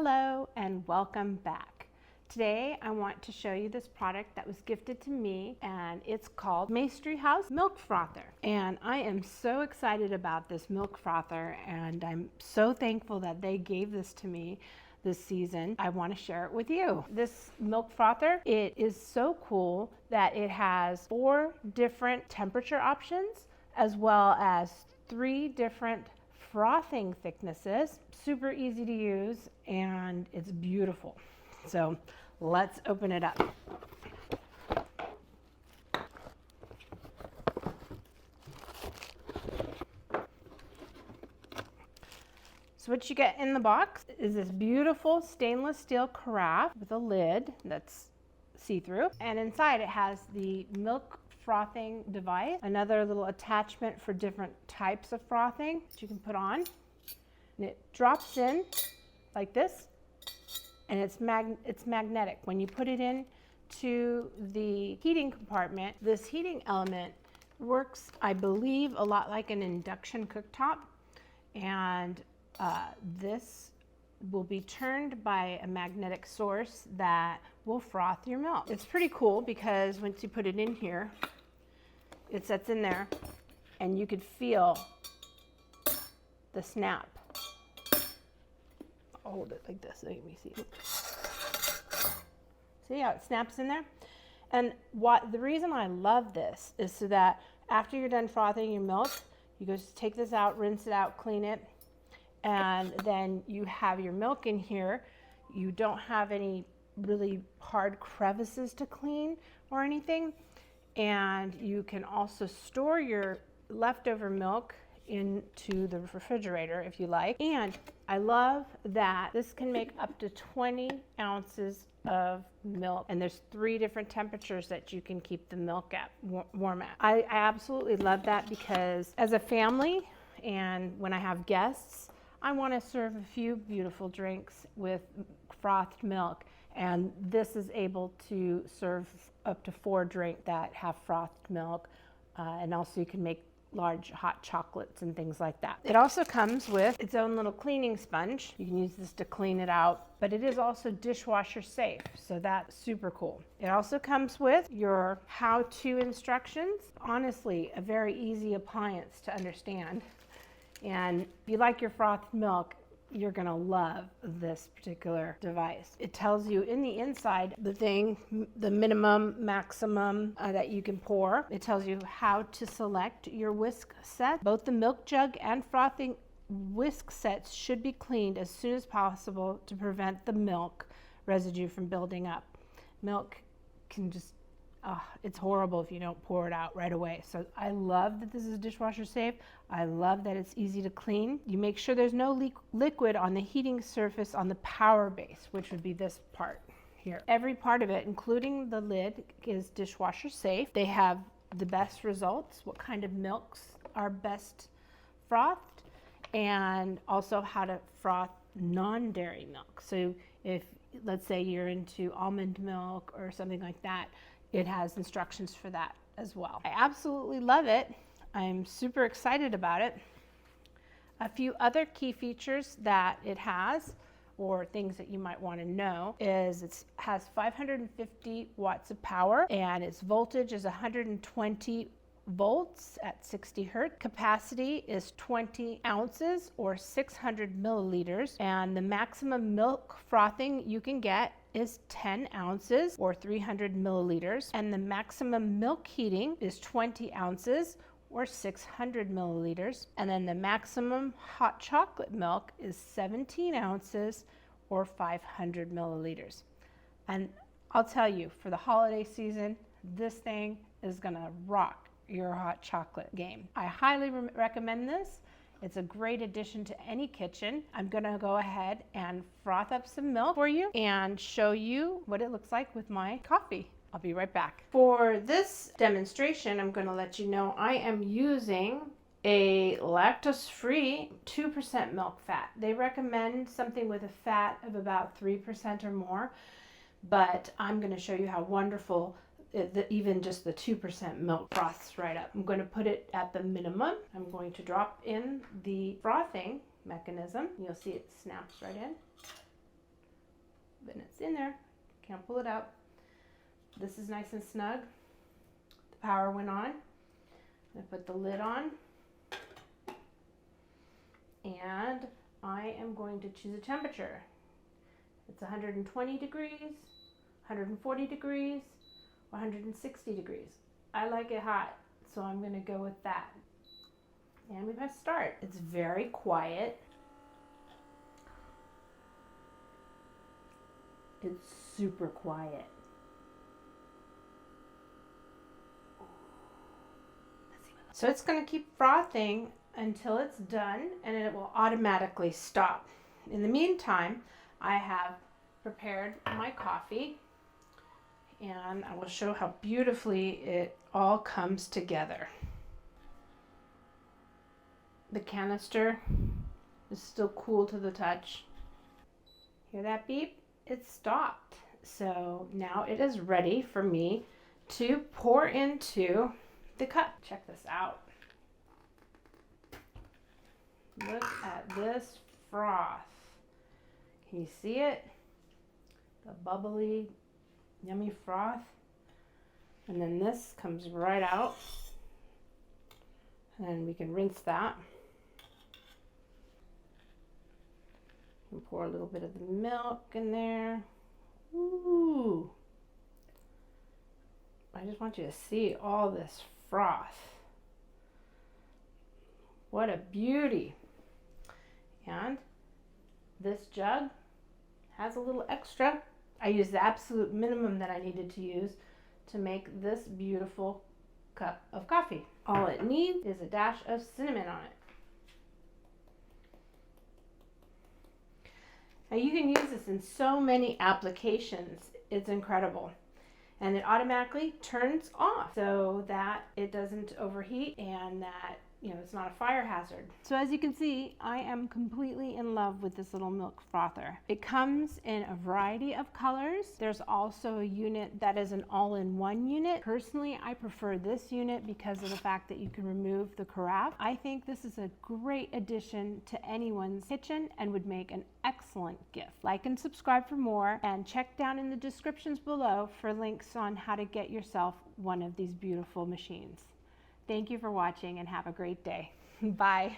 Hello and welcome back. Today I want to show you this product that was gifted to me, and it's called Maestri House Milk Frother. And I am so excited about this milk frother, and I'm so thankful that they gave this to me this season. I want to share it with you. This milk frother, it is so cool that it has 4 different temperature options as well as 3 different frothing thicknesses. Super easy to use and it's beautiful. So let's open it up. So what you get in the box is this beautiful stainless steel carafe with a lid that's see-through, and inside it has the milk frothing device, another little attachment for different types of frothing that you can put on, and it drops in like this, and it's magnetic. When you put it in to the heating compartment, this heating element works, I believe, a lot like an induction cooktop, and this will be turned by a magnetic source that will froth your milk. It's pretty cool because once you put it in here, it sets in there and you could feel the snap. I'll hold it like this, let me see. See how it snaps in there? And the reason I love this is so that after you're done frothing your milk, you just take this out, rinse it out, clean it, and then you have your milk in here. You don't have any really hard crevices to clean or anything. And you can also store your leftover milk into the refrigerator if you like. And I love that this can make up to 20 ounces of milk, and there's 3 different temperatures that you can keep the milk at, warm at. I absolutely love that because as a family and when I have guests, I want to serve a few beautiful drinks with frothed milk, and this is able to serve up to 4 drinks that have frothed milk, and also you can make large hot chocolates and things like that. It also comes with its own little cleaning sponge. You can use this to clean it out, but it is also dishwasher safe, so that's super cool. It also comes with your how-to instructions. Honestly, a very easy appliance to understand. And if you like your frothed milk, you're gonna love this particular device. It tells you in the inside the minimum, maximum that you can pour. It tells you how to select your whisk set. Both the milk jug and frothing whisk sets should be cleaned as soon as possible to prevent the milk residue from building up. Milk can just it's horrible if you don't pour it out right away. So I love that this is dishwasher safe. I love that it's easy to clean. You make sure there's no liquid on the heating surface on the power base, which would be this part here. Every part of it, including the lid, is dishwasher safe. They have the best results, what kind of milks are best frothed, and also how to froth non-dairy milk. So if, let's say, you're into almond milk or something like that, it has instructions for that as well. I absolutely love it. I'm super excited about it. A few other key features that it has, or things that you might want to know, is it has 550 watts of power, and its voltage is 120 volts at 60 hertz. Capacity is 20 ounces or 600 milliliters, and the maximum milk frothing you can get is 10 ounces or 300 milliliters, and the maximum milk heating is 20 ounces or 600 milliliters, and then the maximum hot chocolate milk is 17 ounces or 500 milliliters. And I'll tell you, for the holiday season, this thing is gonna rock your hot chocolate game. I highly recommend this. It's a great addition to any kitchen. I'm gonna go ahead and froth up some milk for you and show you what it looks like with my coffee. I'll be right back. For this demonstration, I'm gonna let you know I am using a lactose-free 2% milk fat. They recommend something with a fat of about 3% or more, but I'm gonna show you how wonderful even just the 2% milk froths right up. I'm going to put it at the minimum. I'm going to drop in the frothing mechanism. You'll see it snaps right in. and it's in there. Can't pull it out. This is nice and snug. The power went on. I put the lid on. And I am going to choose a temperature. It's 120 degrees, 140 degrees, 160 degrees. I like it hot, so I'm going to go with that. And we press start. It's very quiet. It's super quiet. So it's going to keep frothing until it's done, and it will automatically stop. In the meantime, I have prepared my coffee, and I will show how beautifully it all comes together. The canister is still cool to the touch. Hear that beep? It stopped. So now it is ready for me to pour into the cup. Check this out. Look at this froth. Can you see it? The bubbly, yummy froth. And then this comes right out. And we can rinse that. And pour a little bit of the milk in there. Ooh. I just want you to see all this froth. What a beauty. And this jug has a little extra. I used the absolute minimum that I needed to use to make this beautiful cup of coffee. All it needs is a dash of cinnamon on it. Now you can use this in so many applications. It's incredible. And it automatically turns off so that it doesn't overheat and that it's not a fire hazard. So as you can see, I am completely in love with this little milk frother. It comes in a variety of colors. There's also a unit that is an all-in-one unit. Personally, I prefer this unit because of the fact that you can remove the carafe. I think this is a great addition to anyone's kitchen and would make an excellent gift. Like and subscribe for more, and check down in the descriptions below for links on how to get yourself one of these beautiful machines. Thank you for watching and have a great day. Bye.